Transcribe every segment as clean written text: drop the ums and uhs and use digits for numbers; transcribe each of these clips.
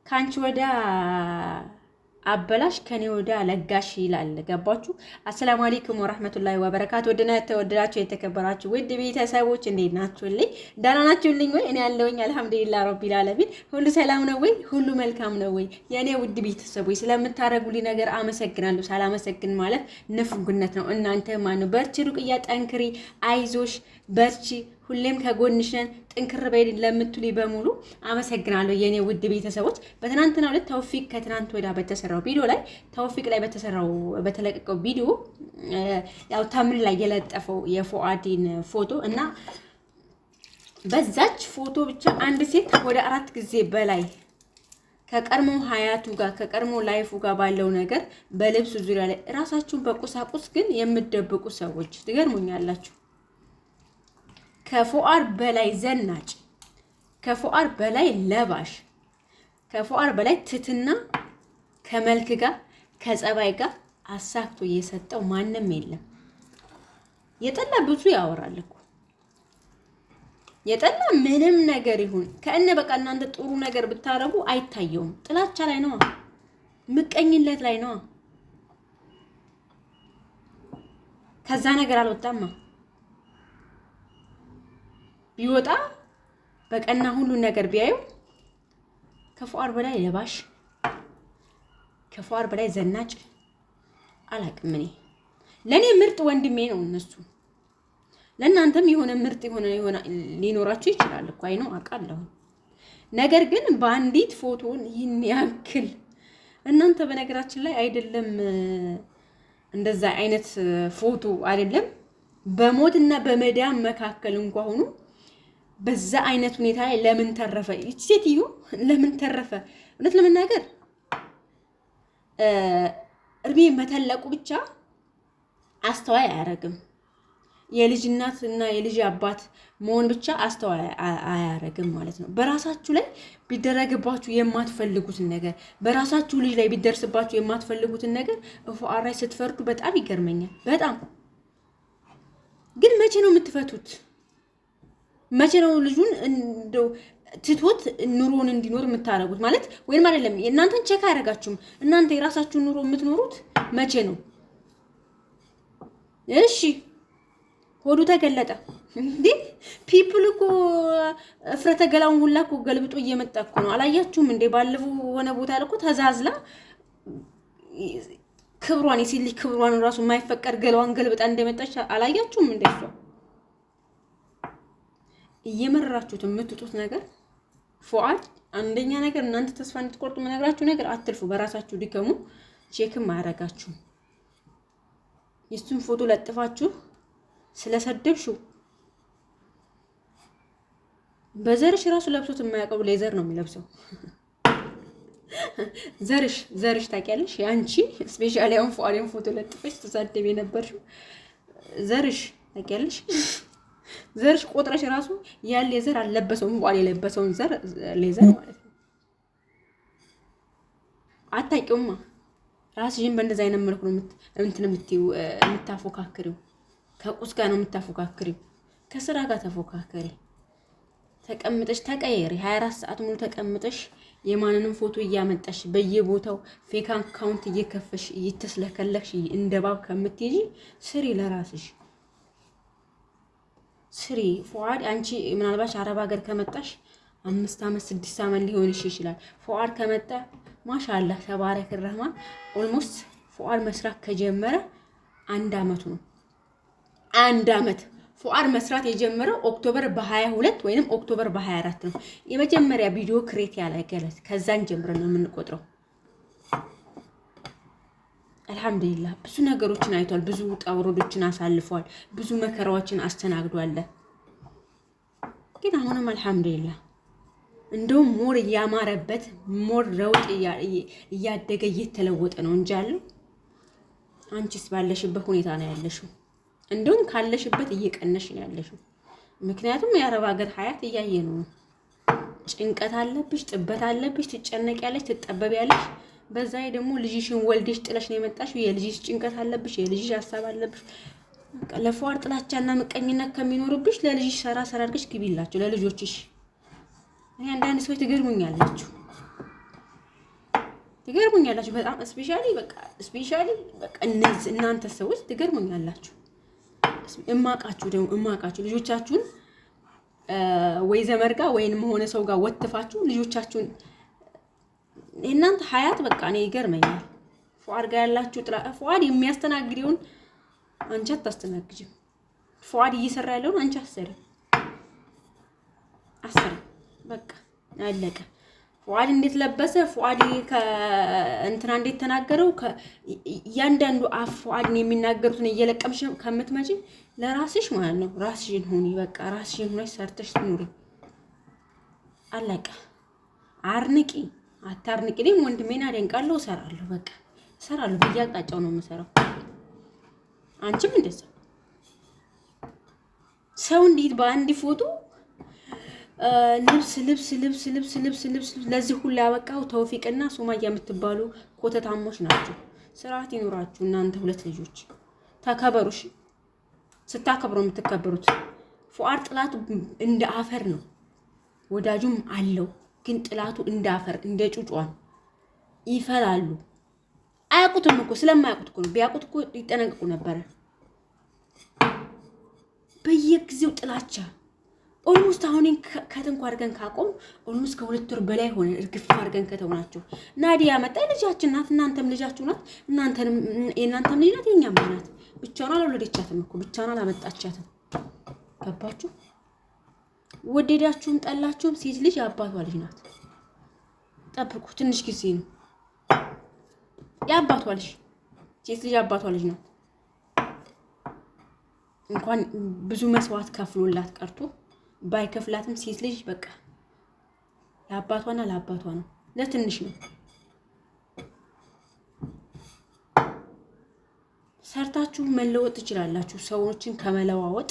ካንቺ ወዳ አበላሽ ከኔ ወዳ ለጋሽ ይላል። ገባችሁ? አሰላሙ አለይኩም ወራህመቱላሂ ወበረካቱ። ወድና ተወደዳችሁ የተከበራችሁ ውድ ቤተሰቦች እንዴት ናችሁልኝ? ደህና ናችሁልኝ ወይ? እኔ ያለሁኝ አልሐምዱሊላህ ረቢል ዓለሚን። ሁሉ ሰላም ነው ወይ? ሁሉ መልካም ነው ወይ? የኔ ውድ ቤተሰቦች ስለምታረጉልኝ ነገር አመሰግናለሁ። ሳላመሰግን ማለት ንፉግነት ነው። እናንተ ማነው በርቺ፣ ሩቅያ ጠንክሪ፣ አይዞሽ፣ በርቺ፣ ሁሌም ከጎንሽ ነን፣ ጥንክር በይ ለምትሉኝ በሙሉ አመሰግናለሁ የኔ ውድ ቤተሰቦች። በትናንትናው ዕለት ተውፊቅ ከትናንት ወዲያ በተሰራው ቪዲዮ ላይ ተውፊቅ ላይ በተለቀቀው ቪዲዮ ያው ታምር ላይ የለጠፈው የፉአድን ፎቶ እና በዛች ፎቶ ብቻ አንድ ሴት ወደ 4 ጊዜ በላይ ከቀድሞ ሀያቱ ጋር ከቀድሞ ላይፉ ጋር ባለው ነገር በልብስ ዙሪያ ላይ ራሳችሁን በቁሳቁስ ግን የምትደብቁ ሰዎች ትገርሙኛላችሁ። ከፉአድ በላይ ዘናጭ፣ ከፉአድ በላይ ለባሽ፣ ከፉአድ በላይ ትትና ከመልክ ጋር ከጸባይ ጋር አሳክቶ እየሰጠው ማንም የለም። የጠላ ብዙ ያወራል እኮ የጠላ ምንም ነገር ይሁን ከእነ በቃ እናንተ ጥሩ ነገር ብታረጉ አይታየውም። ጥላቻ ላይ ነው፣ ምቀኝነት ላይ ነው። ከዛ ነገር አልወጣማ። ቢወጣ በቀና ሁሉ ነገር ቢያዩ ከፉአድ በላይ ለባሽ፣ ከፉአድ በላይ ዘናጭ አላቅም። ለኔ ምርጥ ወንድሜ ነው እነሱ። ለእናንተም የሆነ ምርጥ የሆነ ሊኖራችሁ ይችላል እኮ አይ ነው አውቃለሁ። ነገር ግን በአንዲት ፎቶን ይህን ያክል እናንተ በነገራችን ላይ አይደለም እንደዛ አይነት ፎቶ አይደለም በሞትና በመዳም መካከል እንኳን ሆኖ በዛ አይነት ሁኔታ ላይ ለምን ተረፈ? እቺ ሴትዮ ለምን ተረፈ? እውነት ለመናገር እርሜ መተለቁ ብቻ አስተዋይ አያረግም። የልጅ እናት እና የልጅ አባት መሆን ብቻ አስተዋይ አያረግም ማለት ነው። በራሳችሁ ላይ ቢደረግባችሁ የማትፈልጉትን ነገር፣ በራሳችሁ ልጅ ላይ ቢደርስባችሁ የማትፈልጉትን ነገር ፉአድ ላይ ስትፈርዱ በጣም ይገርመኛል። በጣም ግን መቼ ነው የምትፈቱት? መቼ ነው ልጁን እንደው ትቶት ኑሮን እንዲኖር የምታረጉት? ማለት ወይንም አይደለም እናንተን ቼክ አያረጋችሁም። እናንተ የራሳችሁን ኑሮ የምትኖሩት መቼ ነው? እሺ ሆዱ ተገለጠ እንዴ? ፒፕል እኮ እፍረተ ገላውን ሁላ እኮ ገልብጦ እየመጣ እኮ ነው። አላያችሁም እንዴ? ባለፈው ሆነ ቦታ ላይ እኮ ተዛዝላ ክብሯን የሲል ክብሯን ራሱ የማይፈቀድ ገላዋን ገልብጣ እንደመጣች አላያችሁም እንዴ? እሷ እየመረራችሁት የምትጡት ነገር ፉአድ አንደኛ ነገር እናንተ ተስፋ እንድትቆርጡ መነግራችሁ ነገር አትልፉ። በራሳችሁ ዲከሙ ቼክም አያረጋችሁም። የሱን ፎቶ ለጥፋችሁ ስለሰደብሽው በዘርሽ ራሱ ለብሶት የማያውቀው ሌዘር ነው የሚለብሰው። ዘርሽ ታውቂያለሽ? ያንቺ ስፔሻሊ አሁን ፉአድን ፎቶ ለጥፈሽ ተሳደብ የነበርሽው ዘርሽ ታውቂያለሽ? ዘርሽ ቆጥረሽ ራሱ ያን ሌዘር አልለበሰውም። ፉአድ የለበሰውን ዘር ሌዘር ማለት ነው አታውቂውማ። ራስሽን በእንደዛ አይነት መልኩ ነው የምታፎካክሪው። ከቁስ ጋር ነው የምታፎካክሪው። ከስራ ጋር ተፎካከሪ። ተቀምጠሽ ተቀየሪ። 24 ሰዓት ሙሉ ተቀምጠሽ የማንንም ፎቶ እያመጣሽ በየቦታው ፌክ አካውንት እየከፈሽ እየተስለከለክሽ እንደባብ ከምትይጂ ስሪ፣ ለራስሽ ስሪ። ፉአድ አንቺ ምናልባት አረብ ሀገር ከመጣሽ 5 ዓመት 6 ዓመት ሊሆንሽ ይችላል። ፉአድ ከመጣ ማሻአላህ ተባረከ ረህማን ኦልሞስት ፉአድ መስራት ከጀመረ 1 ዓመቱ ነው። 1 ዓመት ፉአድ መስራት የጀመረው ኦክቶበር በ22 ወይንም ኦክቶበር በ24 ነው። የመጀመሪያ ቪዲዮ ክሬት ያለገለት ከዛን ጀምረን ነው የምንቆጥረው። አልሐምዱሊላህ ብዙ ነገሮችን አይቷል። ብዙ ውጣ ውረዶችን አሳልፏል። ብዙ መከራዎችን አስተናግዷል። ግን አሁንም አልሐምዱሊላህ እንደውም ሞር እያማረበት ሞር ለውጥ እያደገ እየተለወጠ ነው እንጂ ያለው አንቺስ ባለሽበት ሁኔታ ነው ያለሽው። እንደውም ካለሽበት እየቀነሽ ነው ያለሽው። ምክንያቱም የአረብ ሀገር ሀያት እያየ ነው። ጭንቀት አለብሽ፣ ጥበት አለብሽ፣ ትጨነቂያለሽ፣ ትጠበቢያለሽ። በዛ ላይ ደግሞ ልጅሽን ወልደሽ ጥለሽ ነው የመጣሽው። የልጅሽ ጭንቀት አለብሽ፣ የልጅሽ ሀሳብ አለብሽ። ለፉአድ ጥላቻና ምቀኝነት ከሚኖርብሽ ለልጅሽ ሰራ አድርገሽ ግቢላችሁ ለልጆችሽ። እኔ አንዳንድ ሰዎች ትገርሙኛላችሁ። ትገርሙኛላችሁ በጣም ስፔሻሊ በቃ እነዚህ እናንተ ሰዎች ትገርሙኛላችሁ። እማቃችሁ ልጆቻችሁን ወይ ዘመድ ጋር ወይንም ሆነ ሰው ጋር ወጥፋችሁ ልጆቻችሁን እናንተ ሀያት በቃ እኔ ይገርመኛል። ፉአድ ጋር ያላችሁ ፉአድ የሚያስተናግደውን አንቺ አታስተናግጂም። ፉአድ እየሰራ ያለውን አንቺ አሰሪ በቃ አለቀ። ፉአድ እንዴት ለበሰ፣ ፉአድ ከእንትና እንዴት ተናገረው፣ እያንዳንዱ አፍ ፉአድን የሚናገሩትን እየለቀምሽ ከምትመጪ ለራስሽ ማለት ነው ራስሽን ሁኒ። በቃ ራስሽን ሆነሽ ሰርተሽ ትኑሪ። አለቀ። አርንቂ አታርንቂ። እኔም ወንድሜን አደንቃለሁ፣ እሰራለሁ። በቃ እሰራለሁ፣ በየአቅጣጫው ነው የምሰራው። አንቺም እንደዛ። ሰው እንዴት በአንድ ፎቶ ልብስ ለዚህ ሁሉ ያበቃው ተውፊቅና ሱማያ የምትባሉ ኮተታሞች ናቸው። ስርዓት ይኑራችሁ እናንተ ሁለት ልጆች፣ ተከበሩሽ። ስታከብሩ የምትከበሩት። ፉአድ ጥላቱ እንደ አፈር ነው፣ ወዳጁም አለው፣ ግን ጥላቱ እንደ አፈር እንደ ጩጯን ይፈላሉ። አያውቁትም እኮ ስለማያውቁት እኮ ነው። ቢያውቁት እኮ ይጠነቀቁ ነበረ። በየጊዜው ጥላቻ ኦልሞስት አሁን ከተንኳ አድርገን ካቆም ኦልሞስት ከ2 ወር በላይ ሆነ። እርግፍ አድርገን ከተውናቸው ናዲያ መጣ። ልጃችን ናት፣ እናንተም ልጃችሁ ናት። የእናንተም ልጅ ናት፣ የኛም ልጅ ናት። ብቻዋን አልወለደቻትም እኮ ብቻዋን አላመጣቻትም። ገባችሁ? ወደዳችሁም ጠላችሁም ሴት ልጅ የአባቷ ልጅ ናት። ጠብቁ፣ ትንሽ ጊዜ ነው። የአባቷ ልጅ ሴት ልጅ የአባቷ ልጅ ናት። እንኳን ብዙ መስዋዕት ከፍሎላት ቀርቶ ባይከፍላትም ሴት ልጅ በቃ ለአባቷና ለአባቷ ነው፣ ለትንሽ ነው። ሰርታችሁ መለወጥ ትችላላችሁ። ሰዎችን ከመለዋወጥ፣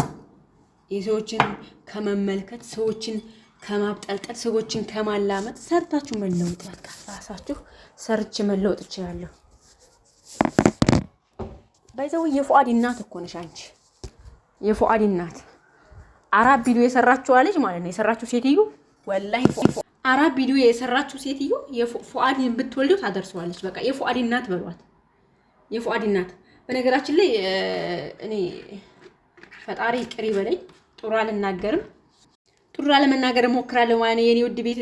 የሰዎችን ከመመልከት፣ ሰዎችን ከማብጠልጠል፣ ሰዎችን ከማላመጥ ሰርታችሁ መለወጥ። በቃ ራሳችሁ ሰርች መለወጥ ትችላለሁ። ባይዘው የፉአድ እናት እኮ ነሽ አንቺ። የፉአድ እናት አራብ ቪዲዮ የሰራችው ልጅ ማለት ነው። የሰራችው ሴትዮ ወላሂ አራብ ቪዲዮ የሰራችው ሴትዮ የፉአድን ብትወልደው ታደርሰዋለች። በቃ የፉአድ እናት በሏት። የፉአድ እናት በነገራችን ላይ እኔ ፈጣሪ ቅሪ በለኝ፣ ጥሩ አልናገርም፣ ጥሩ አለመናገር እሞክራለሁ ማለት ነው የኔ ውድ ቤተሰብ።